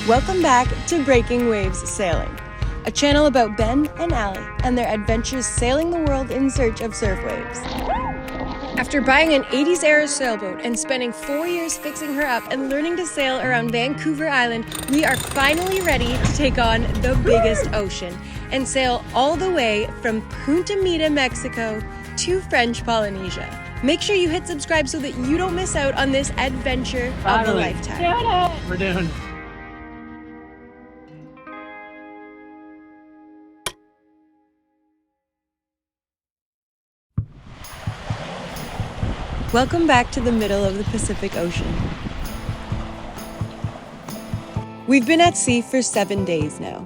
Welcome back to Breaking Waves Sailing, a channel about Ben and Alie and their adventures sailing the world in search of surf waves. After buying an 80s-era sailboat and spending 4 years fixing her up and learning to sail around Vancouver Island, we are finally ready to take on the biggest ocean and sail all the way from Punta Mita, Mexico to French Polynesia. Make sure you hit subscribe so that you don't miss out on this adventure of a lifetime. We're doing. Welcome back to the middle of the Pacific Ocean. We've been at sea for 7 days now.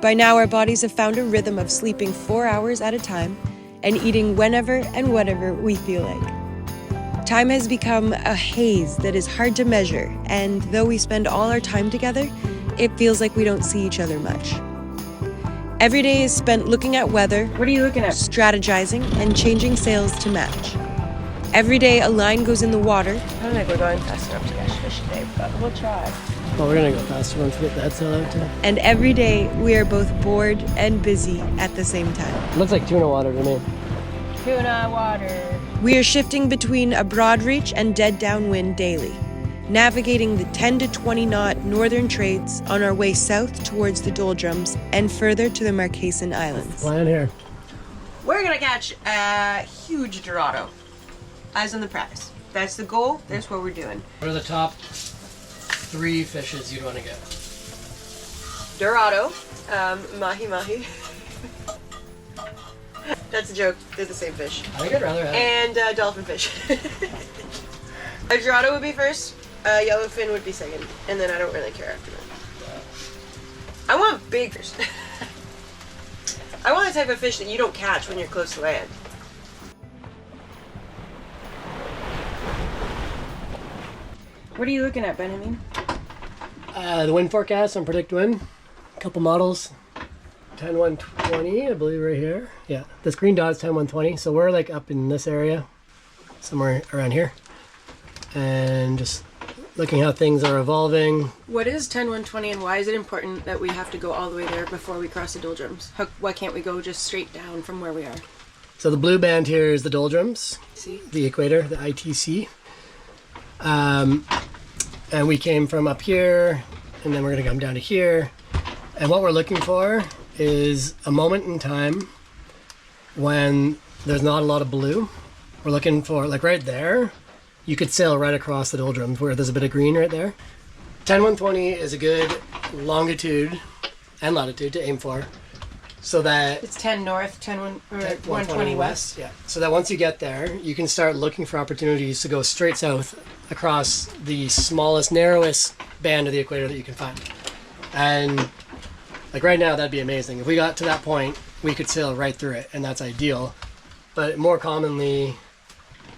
By now, our bodies have found a rhythm of sleeping 4 hours at a time and eating whenever and whatever we feel like. Time has become a haze that is hard to measure, and though we spend all our time together, it feels like we don't see each other much. Every day is spent looking at weather, What are you looking at? strategizing, and changing sails to match. Every day, a line goes in the water. I don't think we're going fast enough to catch fish today, but we'll try. Well, we're gonna go faster once we get that sail out too. And every day, we are both bored and busy at the same time. It looks like tuna water to me. Tuna water. We are shifting between a broad reach and dead downwind daily, navigating the 10 to 20 knot northern trades on our way south towards the doldrums and further to the Marquesan Islands. Plan here. We're gonna catch a huge Dorado. Eyes on the prize. That's the goal. That's what we're doing. What are the top 3 fishes you'd want to get? Dorado, mahi-mahi. That's a joke. They're the same fish. I think I'd rather have. And dolphin fish. A Dorado would be first, yellowfin would be second, and then I don't really care after that. I want big fish. I want the type of fish that you don't catch when you're close to land. What are you looking at, Benjamin? The wind forecast on Predict Wind. A couple models. 10-120, I believe, right here. Yeah, this green dot is 10-120, so we're like up in this area, somewhere around here. And just looking how things are evolving. What is 10-120 and why is it important that we have to go all the way there before we cross the doldrums? Why can't we go just straight down from where we are? So the blue band here is the doldrums, See? the equator, the ITC. And we came from up here, and then we're going to come down to here. And what we're looking for is a moment in time when there's not a lot of blue. We're looking for, like right there, you could sail right across the doldrums where there's a bit of green right there. 10-120 is a good longitude and latitude to aim for, so that It's 10 north, 120 west. Yeah, so that once you get there, you can start looking for opportunities to go straight south across the smallest, narrowest band of the equator that you can find. And like right now, that'd be amazing. If we got to that point, we could sail right through it, and that's ideal. But more commonly,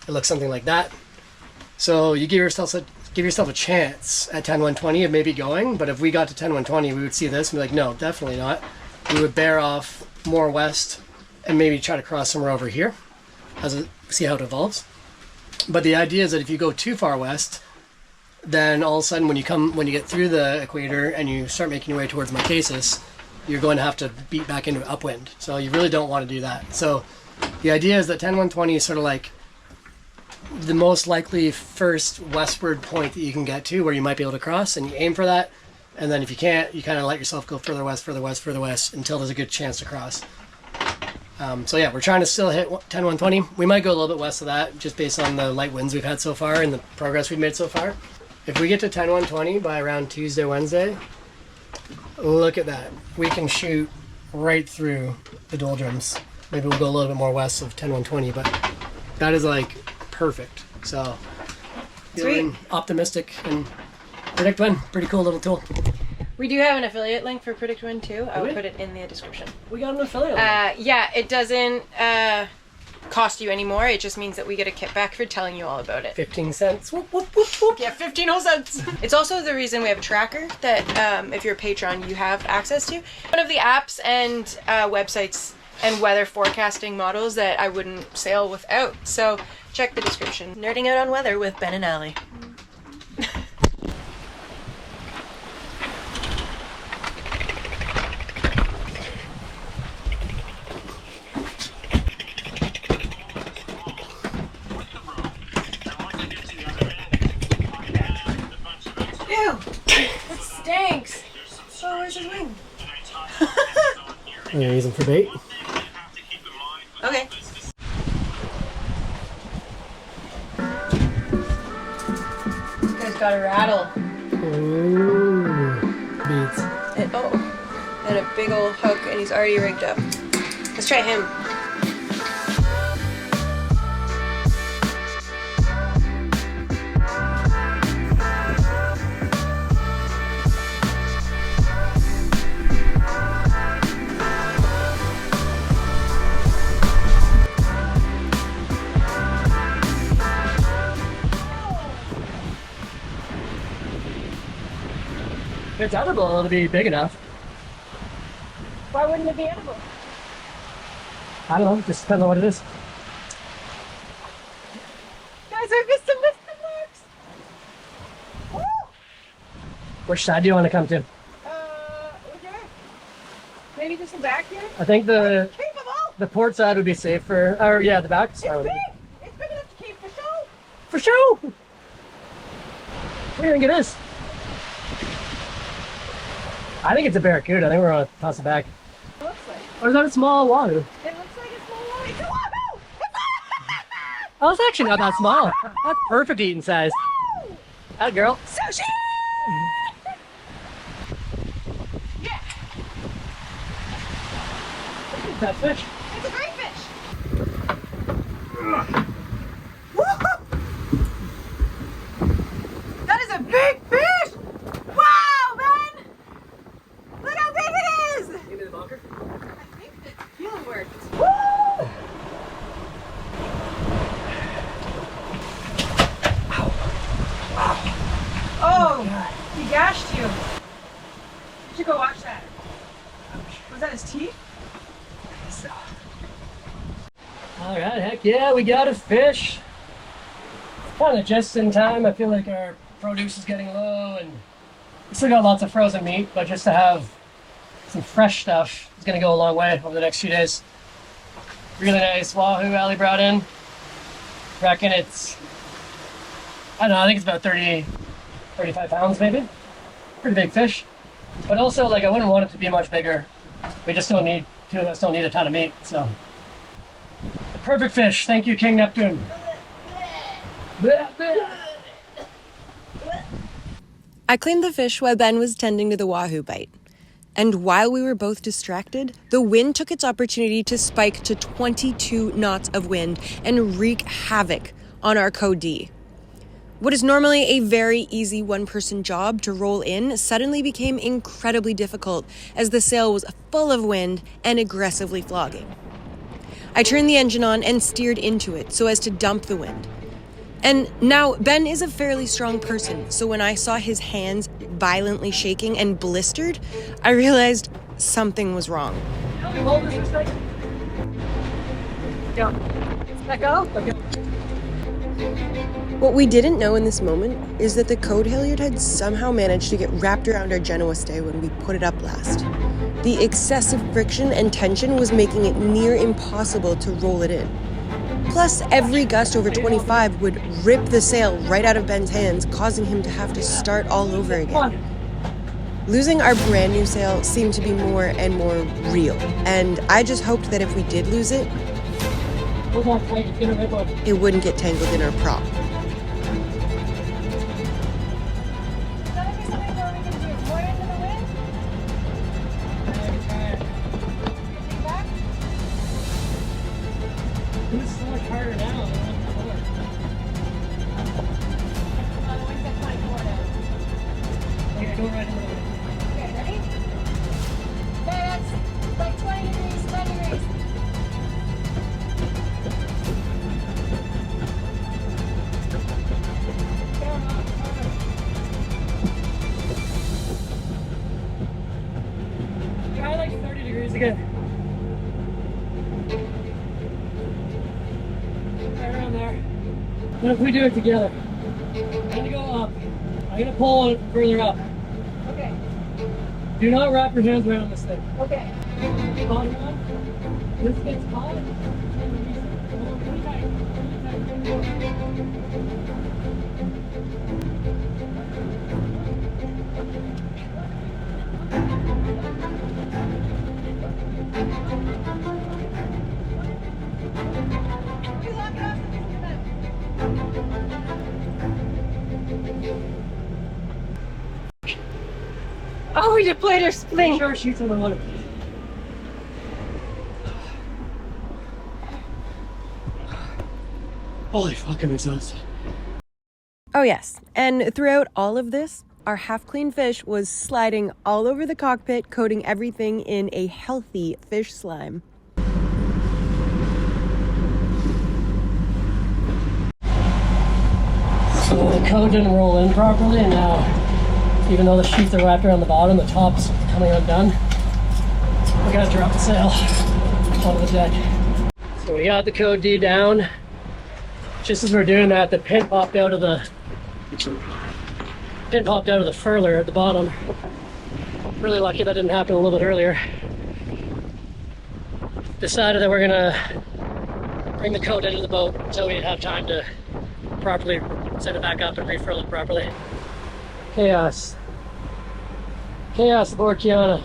it looks something like that. So you give yourself a chance at 10-120 of maybe going, but if we got to 10-120, we would see this and be like, no, definitely not. We would bear off more west and maybe try to cross somewhere over here, see how it evolves. But the idea is that if you go too far west, then all of a sudden when you get through the equator and you start making your way towards Marquesas, you're going to have to beat back into upwind. So you really don't want to do that. So the idea is that 10-120 is sort of like the most likely first westward point that you can get to where you might be able to cross, and you aim for that. And then if you can't, you kind of let yourself go further west until there's a good chance to cross. So yeah, we're trying to still hit 10-120. We might go a little bit west of that just based on the light winds we've had so far and the progress we've made so far. If we get to 10-120 by around Tuesday, Wednesday, look at that. We can shoot right through the doldrums. Maybe we'll go a little bit more west of 10-120, but that is like perfect. So feeling optimistic and Predict Wind, pretty cool little tool. We do have an affiliate link for Predict Wind too. I'll put it in the description. We got an affiliate. Yeah, it doesn't cost you anymore. It just means that we get a kickback for telling you all about it. 15 cents. Whoop, whoop, whoop, whoop. Yeah, 15 whole cents. It's also the reason we have a tracker that if you're a patron, you have access to. One of the apps and websites and weather forecasting models that I wouldn't sail without. So check the description. Nerding out on weather with Ben and Alie. stinks. Oh, where's his wing? I'm gonna use them for bait. Okay. This guy's got a rattle. Ooh, beads. And a big old hook, and he's already rigged up. Let's try him. If it's edible, it'll be big enough. Why wouldn't it be edible? I don't know, just depends on what it is. Guys, I missed some biscuit marks. Woo! Which side do you want to come to? Okay. Maybe just the back here? I think the Capable! port side would be safer. Or yeah, the back side would be. It's big enough to keep for show. For sure! What do you think it is? I think it's a barracuda. I think we're gonna toss it back. It looks like. Or is that a small wahoo? It looks like a small one. It's a wahoo! Oh, it's actually not that small. That's perfect eating size. That girl. Sushi! Yeah! That fish. It's a great fish! That is a big fish! Wow, man! Look how big it is! Give me the bunker. I think the heel worked. Woo! Oh, he gashed you. You should go watch that. Was that his teeth? So. All right, heck yeah, we got a fish. Kind of just in time. I feel like our produce is getting low, and we still got lots of frozen meat, but just to have some fresh stuff is gonna go a long way over the next few days. Really nice wahoo Alie brought in. Reckon it's, I don't know, I think it's about 35 pounds maybe. Pretty big fish. But also, like, I wouldn't want it to be much bigger. We just don't need, two of us don't need a ton of meat, so. The perfect fish. Thank you, King Neptune. I cleaned the fish while Ben was tending to the wahoo bite. And while we were both distracted, the wind took its opportunity to spike to 22 knots of wind and wreak havoc on our Code D. What is normally a very easy one-person job to roll in suddenly became incredibly difficult as the sail was full of wind and aggressively flogging. I turned the engine on and steered into it so as to dump the wind. And now, Ben is a fairly strong person, so when I saw his hands violently shaking and blistered, I realized something was wrong. What we didn't know in this moment is that the code halyard had somehow managed to get wrapped around our Genoa stay when we put it up last. The excessive friction and tension was making it near impossible to roll it in. Plus, every gust over 25 would rip the sail right out of Ben's hands, causing him to have to start all over again. Losing our brand new sail seemed to be more and more real, and I just hoped that if we did lose it, it wouldn't get tangled in our prop. This is so much harder now than before. Okay, go right into the wind. Okay, ready? Okay, that's like 20 degrees, 10 degrees. Try like 30 degrees again. Right around there. And if we do it together, I'm gonna go up. I'm gonna pull it further up. Okay, Do not wrap your hands around this thing. okay. Hold on. This gets hot. Oh, we deployed our spling. Sure, sheets in the water. Holy fuck, I'm exhausted. Oh yes, and throughout all of this, our half-clean fish was sliding all over the cockpit, coating everything in a healthy fish slime. So the code didn't roll in properly, and now, even though the sheets are wrapped around the bottom, the top's coming undone. We gotta drop the sail onto the deck. So we got the code D down. Just as we're doing that, the pin popped out of the furler at the bottom. Really lucky that didn't happen a little bit earlier. Decided that we're gonna bring the code into the boat until we have time to properly set it back up and refurl it properly. Chaos. Chaos aboard Kiana.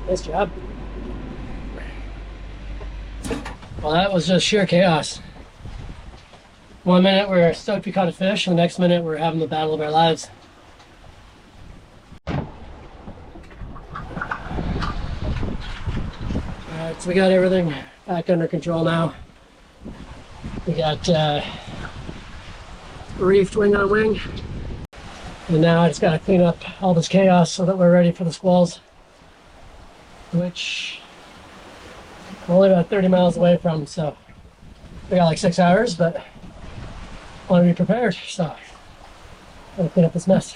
Nice job. Well, that was just sheer chaos. One minute we're stoked we caught a fish, and the next minute we're having the battle of our lives. Alright, so we got everything back under control now. We got reefed wing on wing. And now I just gotta clean up all this chaos so that we're ready for the squalls, which I'm only about 30 miles away from, so we got like 6 hours, but I want to be prepared, so I'm gonna clean up this mess.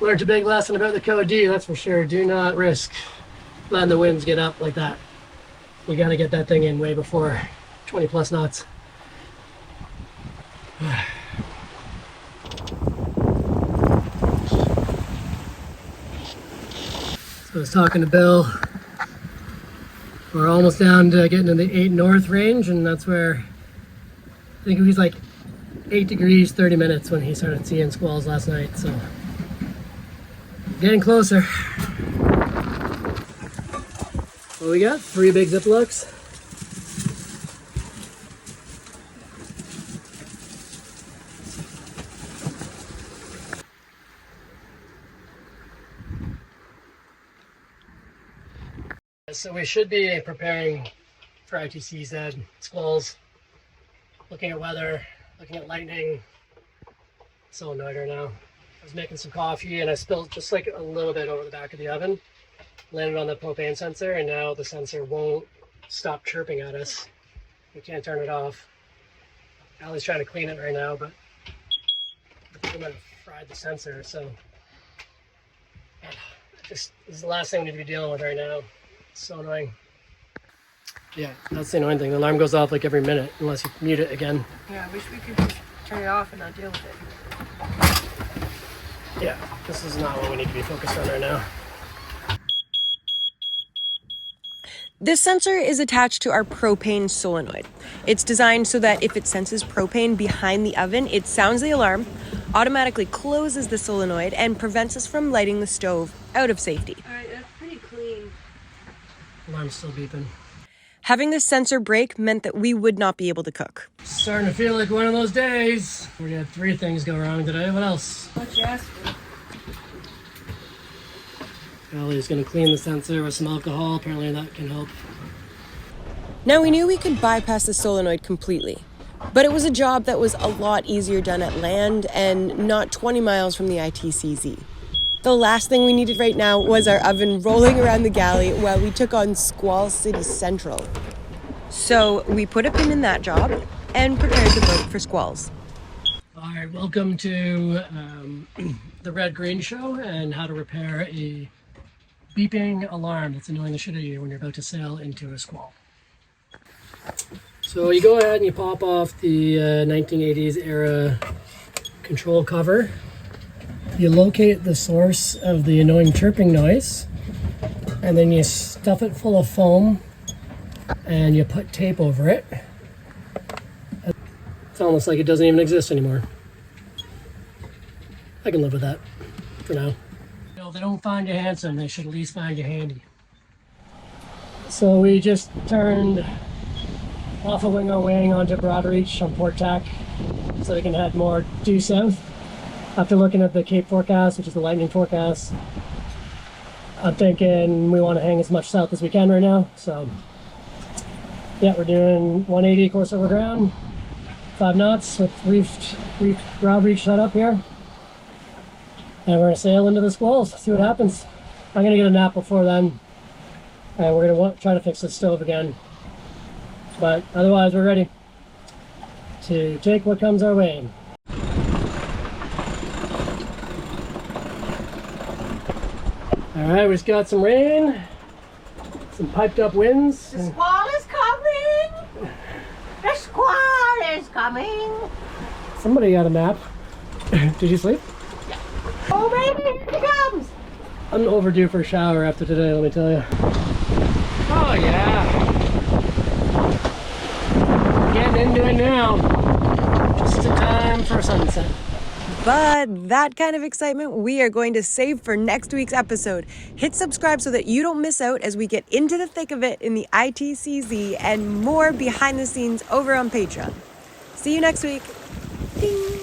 Learned a big lesson about the Code D, that's for sure. Do not risk letting the winds get up like that. You gotta get that thing in way before 20 plus knots. So I was talking to Bill. We're almost down to getting in the 8 north range, and that's where I think it was like 8 degrees 30 minutes when he started seeing squalls last night. So getting closer. What we got? 3 big Ziplocs. So we should be preparing for ITCZ, squalls, looking at weather, looking at lightning. So annoyed right now. I was making some coffee and I spilled just like a little bit over the back of the oven, landed on the propane sensor, and now the sensor won't stop chirping at us. We can't turn it off. Allie's trying to clean it right now, but I might have fried the sensor, so this is the last thing we need to be dealing with right now. So annoying. Yeah, that's the annoying thing. The alarm goes off like every minute unless you mute it again. Yeah, I wish we could just turn it off and not deal with it. Yeah, this is not what we need to be focused on right now. This sensor is attached to our propane solenoid. It's designed so that if it senses propane behind the oven, it sounds the alarm, automatically closes the solenoid, and prevents us from lighting the stove out of safety. All right, that's pretty clean. Alarm's still beeping. Having this sensor break meant that we would not be able to cook. Starting to feel like one of those days. We had 3 things go wrong today. What else? What you asked for? Allie's gonna clean the sensor with some alcohol. Apparently that can help. Now, we knew we could bypass the solenoid completely, but it was a job that was a lot easier done at land and not 20 miles from the ITCZ. The last thing we needed right now was our oven rolling around the galley while we took on Squall City Central. So we put a pin in that job and prepared the boat for squalls. All right, welcome to the Red Green Show and how to repair a beeping alarm that's annoying the shit out of you when you're about to sail into a squall. So you go ahead and you pop off the 1980s era control cover. You locate the source of the annoying chirping noise, and then you stuff it full of foam and you put tape over it. It's almost like it doesn't even exist anymore. I can live with that for now. If they don't find you handsome, they should at least find you handy. So we just turned off of Wingo Wing onto Broadreach on Port Tack so we can head more due south. After looking at the Cape forecast, which is the lightning forecast, I'm thinking we want to hang as much south as we can right now. So yeah, we're doing 180 course over ground, 5 knots with reefed Broadreach set up here. And we're going to sail into the squalls, see what happens. I'm going to get a nap before then. And we're going to try to fix the stove again. But otherwise, we're ready to take what comes our way. Alright, we just got some rain, some piped up winds. The squall is coming! The squall is coming! Somebody got a nap. Did you sleep? Yeah. Oh baby, here he comes! I'm overdue for a shower after today, let me tell you. Oh yeah. Getting into it now. Just in time for sunset. But that kind of excitement we are going to save for next week's episode. Hit subscribe so that you don't miss out as we get into the thick of it in the ITCZ and more behind the scenes over on Patreon. See you next week. Ding.